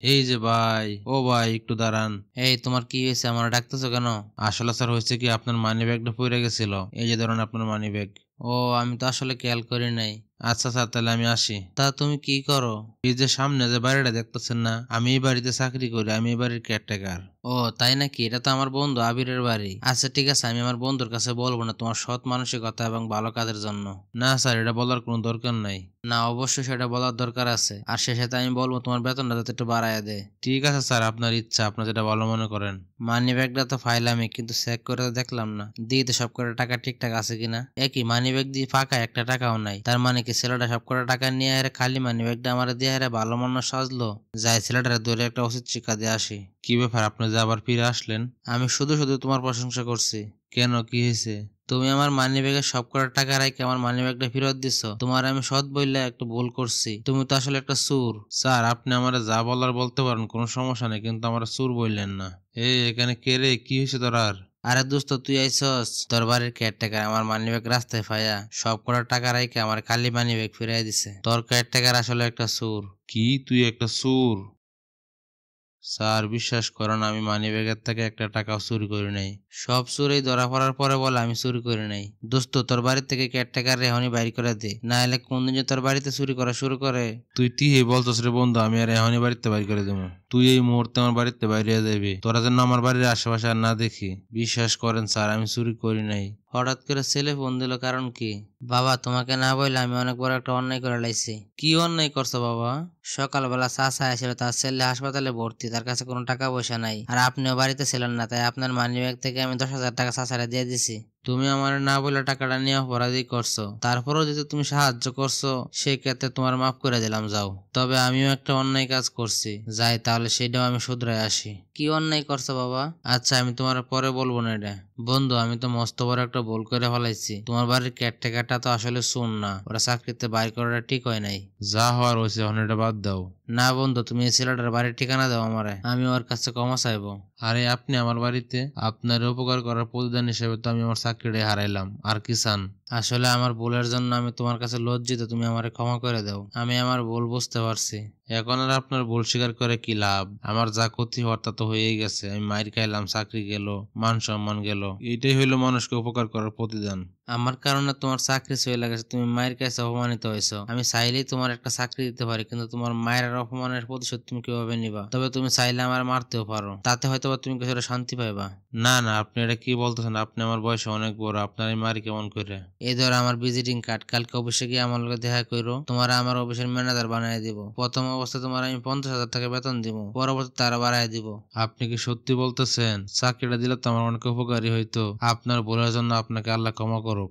এই যে ভাই, ও ভাই একটু দাঁড়ান। এই তোমার কি হয়েছে? আমার ডাকতেছো কেন? আসলে স্যার হয়েছে কি, আপনার মানি ব্যাগটা পড়ে গেছিল। এই যে ধরুন আপনার মানি ব্যাগ। ও, আমি তো আসলে খেয়াল করি নাই। আচ্ছা স্যার, তাহলে আমি আসি। তা তুমি কি করো? এই যে সামনে যে বাড়িটা দেখতেছেন না, আমি এই বাড়িতে চাকরি করি, আমি এই বাড়ির কেয়ারটেকার। ও তাই নাকি? এটা তো আমার বন্ধু আবিরের বাড়ি। আচ্ছা ঠিক আছে, আমি আমার বন্ধুর কাছে বলবো না তোমার সৎ মানসিকতা এবং ভালো কাজের জন্য। না স্যার, এটা বলার কোনো দরকার নাই। না, অবশ্যই সেটা বলার দরকার আছে। আর সে সাথে আমি বলবো তোমার বেতনটা যাতে একটু বাড়ায় দেয়। ঠিক আছে স্যার, আপনার ইচ্ছা, আপনার যেটা ভালো মনে করেন। মানি ব্যাগটা তো ফাইলামই, কিন্তু চেক করে তো দেখলাম না। দিয়ে তো সব কটা টাকা ঠিকঠাক আছে কিনা। একই মানি ব্যাগ দিয়ে ফাঁকা, একটা টাকাও নাই। তার মানে কি ছেলেটা সব কটা টাকা নিয়ে আরে খালি মানি ব্যাগটা আমার দিয়ে আরে ভালো মনে সাজলো। যাই ছেলেটারে ধরে একটা উচিত শিক্ষা দিয়ে আসি। কি ব্যাপার, আপনি যে আবার ফিরে আসলেন? আমি শুধু শুধু তোমার প্রশংসা করছি। কেন, কি হয়েছে? তুমি আমার মানিব্যাগের সবকটা টাকা রাইখা আমার মানিব্যাগটা ফেরত দিছো। তোমার আমি সৎ বইলা একটা ভুল করছি। তুমি তো আসলে একটা চোর। স্যার, আপনি আমারে যা বলার বলতে পারেন, কোনো সমস্যা নেই, কিন্তু আমার চোর বললেন না। এই এখানে কে রে? কি হয়েছে তোর? আর আরে দোস্ত, তুই আইছস? তোর বাড়ির কেয়ারটেকার আমার মানিব্যাগ রাস্তায় ফায়া সবকটা টাকা রাইখা আমার খালি মানিব্যাগ ফিরাই দিছে। তোর কেয়ারটেকার আসলে একটা চোর। কি, তুই একটা চোর? স্যার, বিশ্বাস করেন আমি মানিব্যাগের থেকে একটা টাকাও চুরি করি নাই। সব চোরই ধরা পড়ার পরে বলে আমি চুরি করি নাই। দোস্ত, তোর বাড়ি থেকে কেয়ারটেকার এখনই বাইর করে দে, না হলে কোনদিন যে তোর বাড়িতে চুরি করা শুরু করে। তুই ঠিকই বলছস রে বন্ধু, আমি আর এখনই বাড়িতে বাইর করে দেবো। তুই এই মুহূর্তে আমার বাড়িতে বাইরে যাবি, তোরা যেন আমার বাড়ির আশেপাশে আর না দেখি। বিশ্বাস করেন স্যার, আমি চুরি করি নাই। হঠাৎ করে ছেলে ফোন দিল, কারণ কি? বাবা, তোমাকে না বললে আমি অনেক বড় একটা অন্যায় করে লাইছি। কি অন্যায় করছো বাবা? সকালবেলা চাচা এসেছিল, তার ছেলে হাসপাতালে ভর্তি, তার কাছে কোনো টাকা পয়সা নাই। আর আপনিও বাড়িতে ছিলেন না, তাই আপনার মানিব্যাগ থেকে আমি 10,000 টাকা চাচারে দিয়ে দিছি। তুমি আমার না বলে টাকাটা নিয়ে অপরাধী করছো, তারপরেও যদি তুমি সাহায্য করছো সেই ক্ষেত্রে তোমার মাফ করে দিলাম, যাও। তবে আমিও একটা অন্যায় কাজ করছি, যাই তাহলে সেটাও আমি শুধরাই আসি। কি অন্যায় করছো বাবা? আচ্ছা, আমি তোমার পরে বলবো না এটা। বন্ধু, আমি তো মস্ত বড় একটা ভুল করে ফেলাইছি। তোমার বাড়ির কেয়ারটেকারটা তো আসলে শুন না, ওরা চাকরিতে বাইর করাটা ঠিক হয় নাই। যা হওয়ার হয়েছে, এখন এটা বাদ দাও। না বন্ধু, তুমি এই ছেলেটার বাড়ির ঠিকানা দাও আমারে, আমি ওর কাছে ক্ষমা চাইবো। আরে আপনি আমার বাড়িতে আপনার উপকার করার প্রতিদান হিসেবে তো আমি আমার চাকরিটাই হারাইলাম, আর কি চান? আসলে আমার ভুলের জন্য আমি তোমার কাছে লজ্জিত, তুমি আমারে ক্ষমা করে দাও। আমি আমার ভুল বুঝতে পারছি। এখন আর আপনার ভুল স্বীকার করে কি লাভ? আমার যা ক্ষতি হওয়ার তা তো হয়েই গেছে। আমি মাইর খাইলাম, চাকরি গেল, মান সম্মান গেল। এটাই হইলো মানুষকে উপকার করার প্রতিদান। আমার কারণে তোমার চাকরি চলে গেছে, তুমি মায়ের কাছে অপমানিত হয়েছো। আমি চাইলেই তোমার একটা চাকরি দিতে পারি, কিন্তু তোমার মায়ের আর অপমানের প্রতিশোধ তুমি কিভাবে নিবা? তবে তুমি চাইলে আমার মারতেও পারো, তাতে হয়তো তুমি কিছুটা শান্তি পাইবা। না না, আপনি এটা কি বলতেছেন? আপনি আমার বয়সে অনেক বড়, আপনার এই মারি কেমন করে? এই ধরো আমার ভিজিটিং কার্ড, কালকে অফিসে গিয়ে আমার লগে দেখা করো, তোমার আমার অফিসের ম্যানেজার বানিয়ে দিব। প্রথম অবস্থায় তোমার আমি 50,000 টাকা বেতন দিব, পরবর্তীতে আরো বাড়ায় দিব। আপনি কি সত্যি বলতেছেন? চাকরিটা দিলে তো আমার অনেক উপকারী হইতো। আপনার ভুলের জন্য আপনাকে আল্লাহ ক্ষমা করুক।